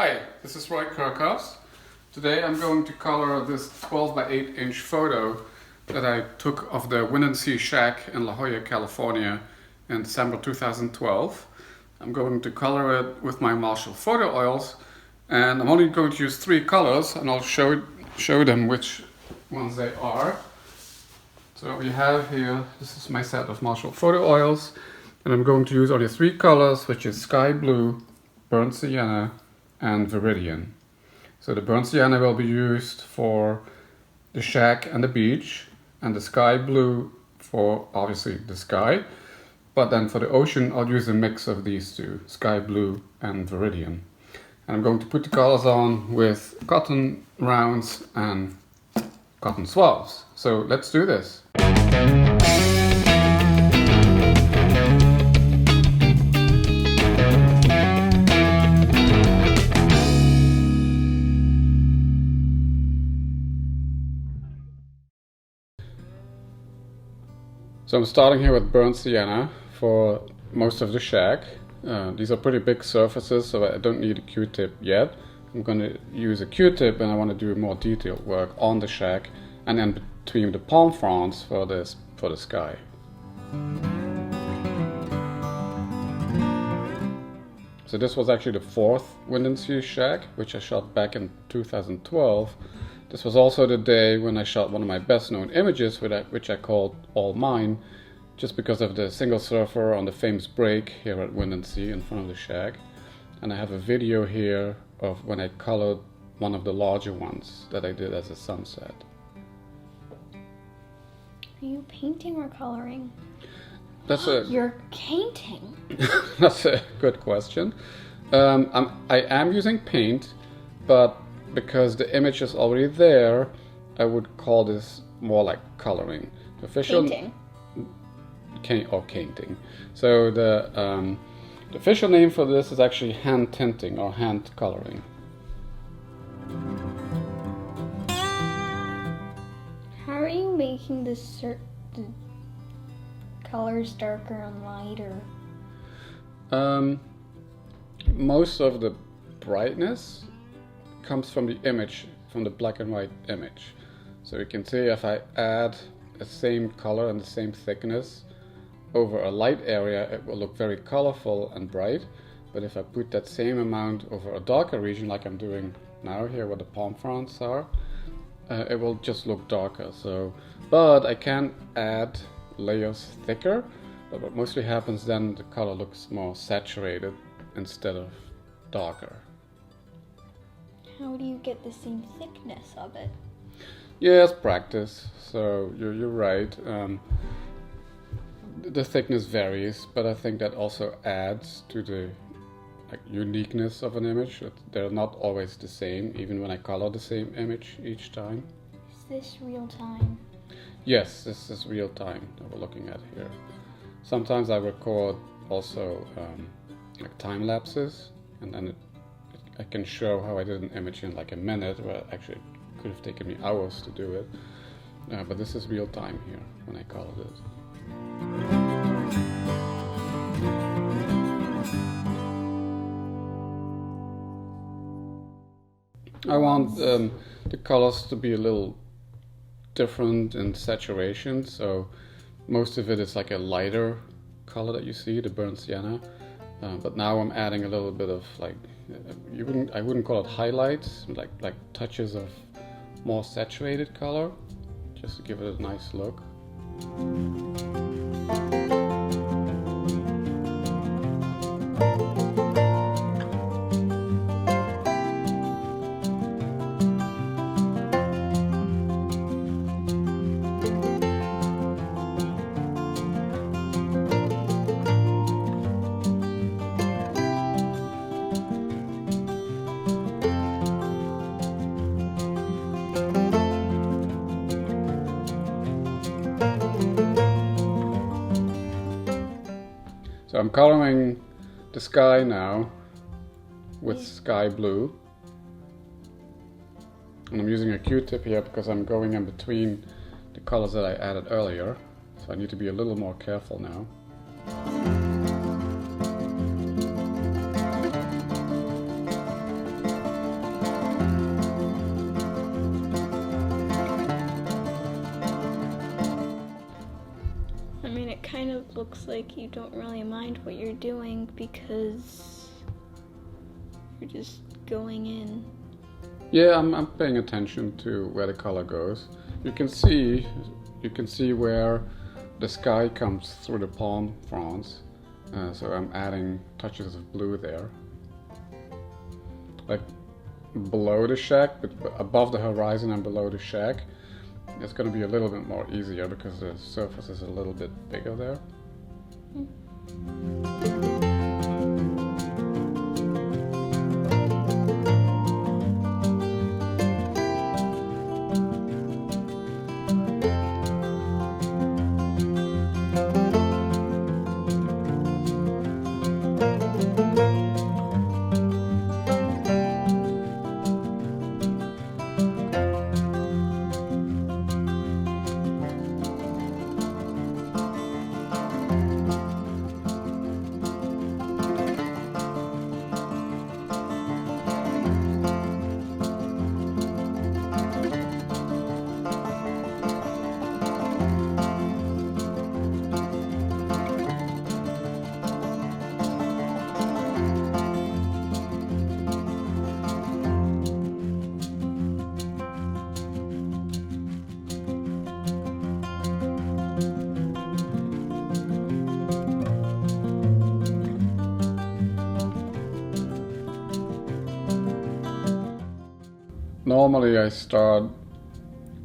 Hi, this is Kerckhoffs. Today I'm going to color this 12 by 8 inch photo that I took of the Windansea Shack in La Jolla, California in December 2012. I'm going to color it with my Marshall photo oils, and I'm only going to use 3 colors, and I'll show them which ones they are. So we have here, this is my set of Marshall photo oils, and I'm going to use only 3 colors, which is sky blue, burnt sienna, and viridian. So the burnt sienna will be used for the shack and the beach, and the sky blue for obviously the sky. But then for the ocean, I'll use a mix of these two, sky blue and viridian. And I'm going to put the colors on with cotton rounds and cotton swabs. So let's do this. So I'm starting here with burnt sienna for most of the shack. These are pretty big surfaces, so I don't need a Q-tip yet. I'm going to use a Q-tip, and I want to do more detailed work on the shack and then between the palm fronds for the sky. So this was actually the 4th Windansea Shack, which I shot back in 2012. This was also the day when I shot one of my best known images, which I called All Mine, just because of the single surfer on the famous break here at Windansea in front of the shack. And I have a video here of when I colored one of the larger ones that I did as a sunset. Are you painting or coloring? You're painting? That's a good question. I am using paint, but because the image is already there, I would call this more like coloring. The official painting. Or painting. So the official name for this is actually hand tinting or hand coloring. How are you making the colors darker and lighter? Most of the brightness comes from the image, from the black and white image. So you can see if I add the same color and the same thickness over a light area, it will look very colorful and bright. But if I put that same amount over a darker region, like I'm doing now here where the palm fronds are, it will just look darker. But I can add layers thicker, but what mostly happens then, the color looks more saturated instead of darker. How do you get the same thickness of it? Yes, practice. So you're right. The thickness varies, but I think that also adds to the uniqueness of an image. They're not always the same, even when I color the same image each time. Is this real time? Yes, this is real time that we're looking at here. Sometimes I record also like time lapses, and then I can show how I did an image in like a minute, where actually it could have taken me hours to do it. But this is real time here when I colored it. I want the colors to be a little different in saturation, so most of it is like a lighter color that you see, the burnt sienna. But now I'm adding a little bit of like, I wouldn't call it highlights, like touches of more saturated color, just to give it a nice look. So I'm coloring the sky now with sky blue, and I'm using a Q-tip here because I'm going in between the colors that I added earlier, so I need to be a little more careful now. looks like you don't really mind what you're doing because you're just going in. Yeah, I'm paying attention to where the color goes. You can see where the sky comes through the palm fronds. So I'm adding touches of blue there. Like below the shack, but above the horizon and below the shack, it's going to be a little bit more easier because the surface is a little bit bigger there. Normally I start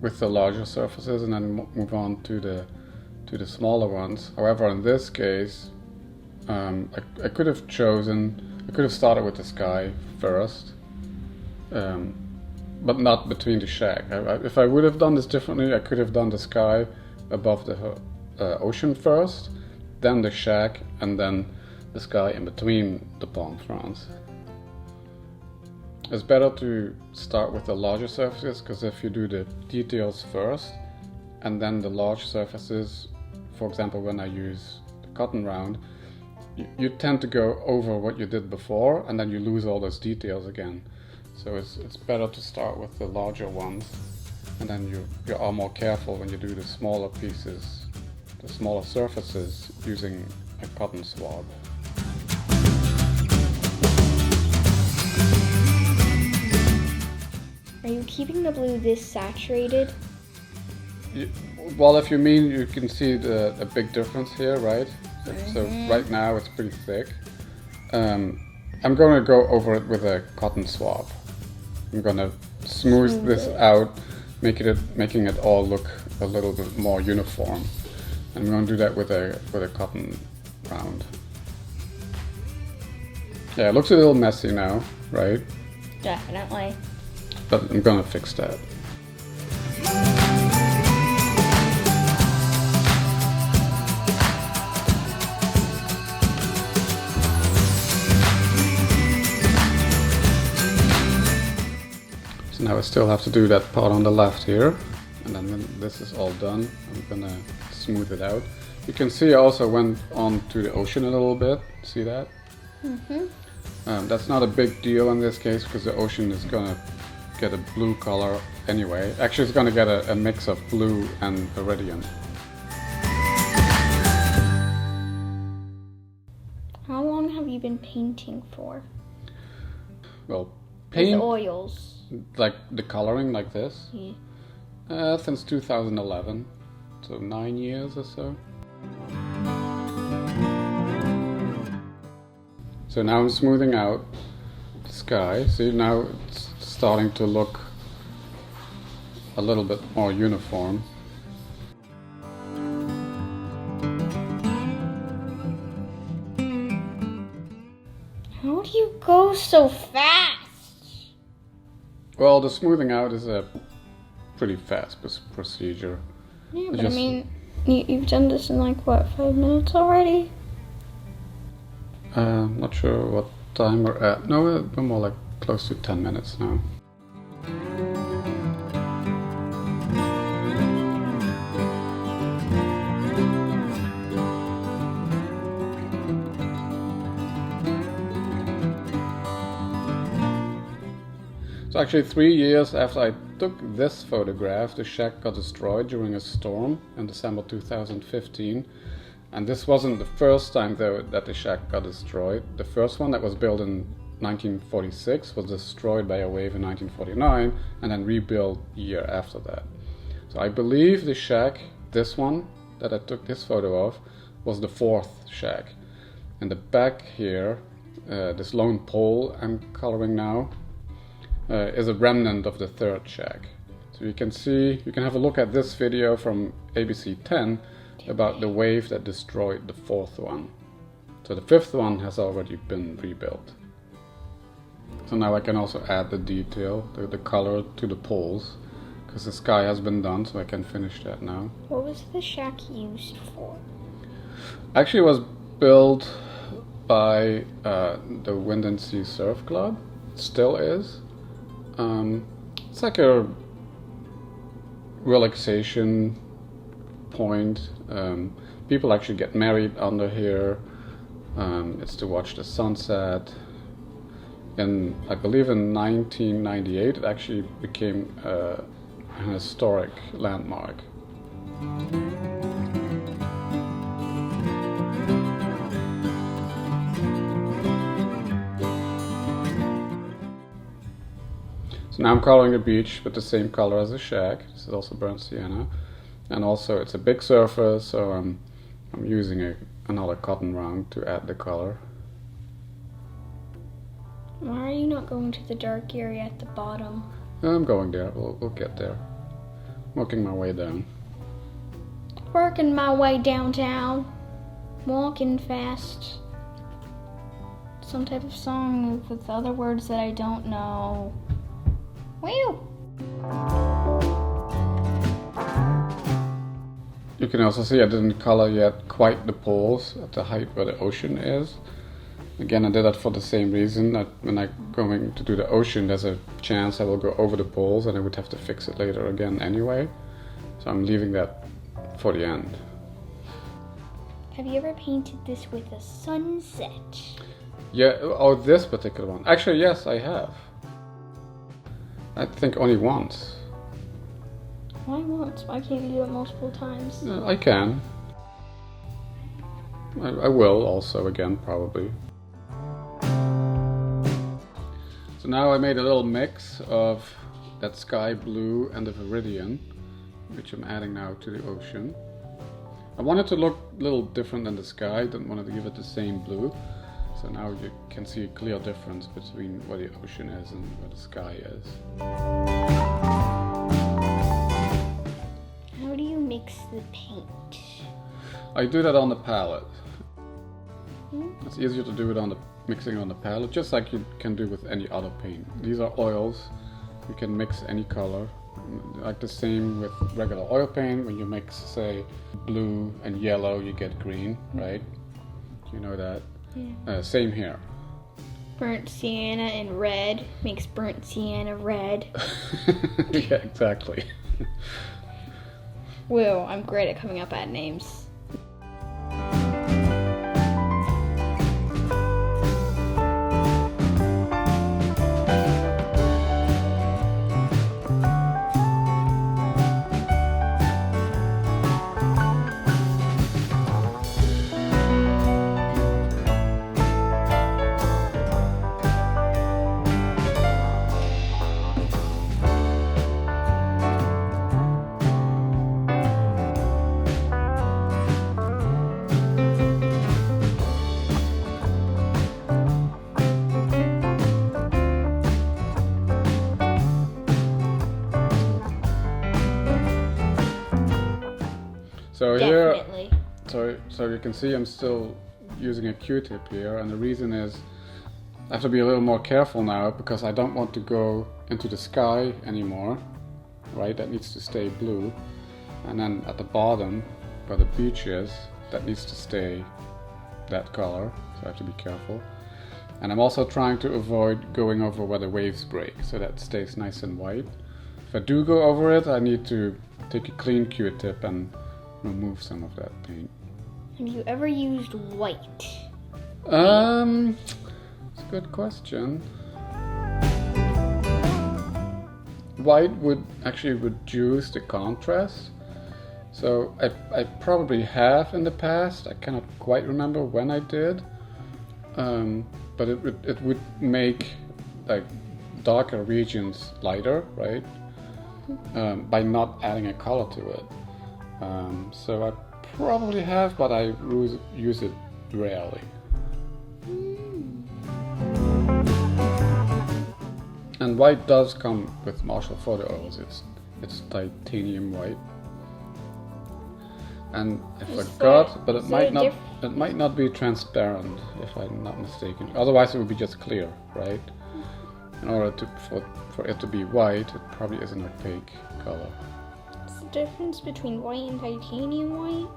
with the larger surfaces and then move on to the smaller ones. However, in this case, I could have started with the sky first, but not between the shack. If I would have done this differently, I could have done the sky above the ocean first, then the shack, and then the sky in between the palm fronds. It's better to start with the larger surfaces, because if you do the details first and then the large surfaces, for example when I use the cotton round, you tend to go over what you did before and then you lose all those details again. So it's better to start with the larger ones, and then you are more careful when you do the smaller pieces, the smaller surfaces, using a cotton swab. Are you keeping the blue this saturated? Well, if you mean, you can see a big difference here, right? So right now it's pretty thick. I'm going to go over it with a cotton swab. I'm going to smooth this out, making it all look a little bit more uniform. I'm going to do that with a cotton round. Yeah, it looks a little messy now, right? Definitely. But I'm going to fix that. So now I still have to do that part on the left here, and then when this is all done, I'm going to smooth it out. You can see I also went on to the ocean a little bit. See that? That's not a big deal in this case because the ocean is going to get a blue color anyway. Actually, it's going to get a mix of blue and viridian. How long have you been painting for? Well, paint, with oils. Like the coloring like this? Yeah. Since 2011, so 9 years or so. So now I'm smoothing out the sky. See, now it's starting to look a little bit more uniform. How do you go so fast? Well, the smoothing out is a pretty fast procedure. Yeah, but I mean, you've done this in like, what, 5 minutes already? Not sure what time we're at. No, we're more like close to 10 minutes now. So actually 3 years after I took this photograph, the shack got destroyed during a storm in December 2015. And this wasn't the first time though that the shack got destroyed. The first one that was built in 1946 was destroyed by a wave in 1949 and then rebuilt a year after that. So I believe the shack, this one that I took this photo of, was the fourth shack. In the back here, this lone pole I'm coloring now is a remnant of the third shack. So you can see, you can have a look at this video from ABC 10 about the wave that destroyed the fourth one. So the fifth one has already been rebuilt. So now I can also add the detail, the color to the poles, because the sky has been done, so I can finish that now. What was the shack used for? Actually, it was built by the Windansea Surf Club. It still is. It's like a relaxation point. People actually get married under here. It's to watch the sunset. And I believe in 1998 it actually became an historic landmark. So now I'm coloring the beach with the same color as the shack. This is also burnt sienna. And also it's a big surface, so I'm using another cotton round to add the color. Why are you not going to the dark area at the bottom? I'm going there, we'll get there. Working my way down. Working my way downtown. Walking fast. Some type of song with other words that I don't know. Whew! You can also see I didn't color yet quite the poles at the height where the ocean is. Again, I did that for the same reason, that when I'm going to do the ocean, there's a chance I will go over the poles and I would have to fix it later again anyway. So I'm leaving that for the end. Have you ever painted this with a sunset? Yeah, oh, this particular one. Actually, yes, I have. I think only once. Why once? Why can't you do it multiple times? I can. I will also again, probably. So now I made a little mix of that sky blue and the viridian, which I'm adding now to the ocean. I wanted to look a little different than the sky, didn't want to give it the same blue. So now you can see a clear difference between where the ocean is and where the sky is. How do you mix the paint? I do that on the palette. It's easier to do it mixing on the palette, just like you can do with any other paint. These are oils. You can mix any color. Like the same with regular oil paint. When you mix, say, blue and yellow, you get green, right? You know that? Yeah. Same here. Burnt sienna and red makes burnt sienna red. Yeah, exactly. Whoa, I'm great at coming up at names. So Definitely. here, so you can see I'm still using a Q-tip here, and the reason is I have to be a little more careful now because I don't want to go into the sky anymore, right? That needs to stay blue. And then at the bottom, where the beach is, that needs to stay that color, so I have to be careful. And I'm also trying to avoid going over where the waves break, so that stays nice and white. If I do go over it, I need to take a clean Q-tip and remove some of that paint. Have you ever used white? It's a good question. White would actually reduce the contrast. So I probably have in the past. I cannot quite remember when I did, but it would make like darker regions lighter, right? By not adding a color to it. So I probably have, but I use it rarely. And white does come with Marshall photo oils. It's titanium white. And I forgot, but it might not be transparent if I'm not mistaken. Otherwise, it would be just clear, right? In order for it to be white, it probably is an opaque color. What's the difference between white and titanium white?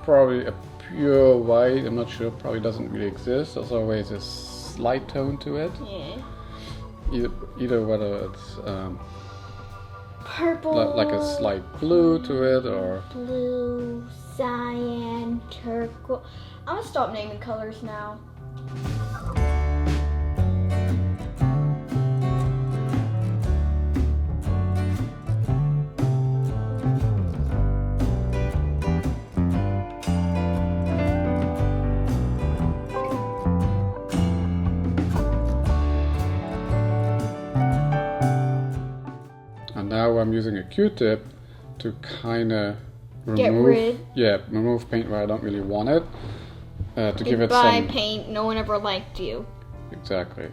Probably a pure white. I'm not sure. Probably doesn't really exist. There's always a slight tone to it. Yeah. Either whether it's Purple. like a slight blue to it, or blue, cyan, turquoise. I'm gonna stop naming colors now. Now I'm using a Q-tip to kind of remove paint where I don't really want it. To give it some... Goodbye paint, no one ever liked you. Exactly.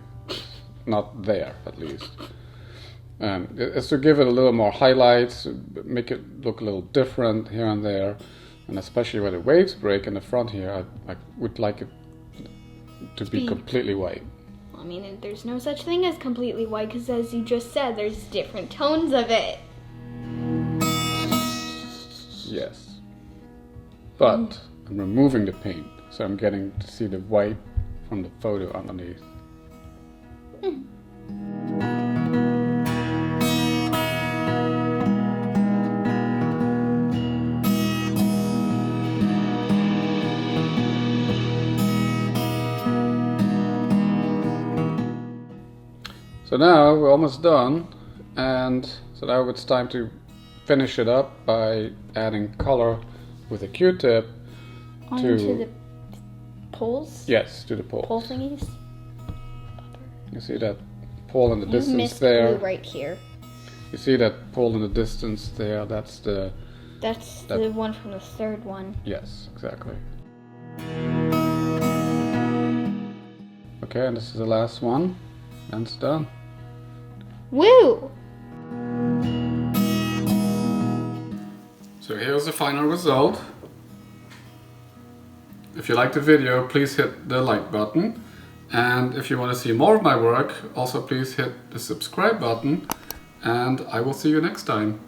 Not there, at least. It's to give it a little more highlights, make it look a little different here and there. And especially where the waves break in the front here, I would like it to be completely white. I mean, there's no such thing as completely white, because as you just said, there's different tones of it. Yes. But I'm removing the paint, so I'm getting to see the white from the photo underneath. So now we're almost done, and so now it's time to finish it up by adding color with a Q-tip onto the poles? Yes, to the poles. Pole thingies? You see that pole in the distance missed there? blue right here. You see that pole in the distance there? That's the one from the third one. Yes, exactly. Okay, and this is the last one, and it's done. Woo! So here's the final result. If you liked the video, please hit the like button. And if you want to see more of my work, also please hit the subscribe button. And I will see you next time.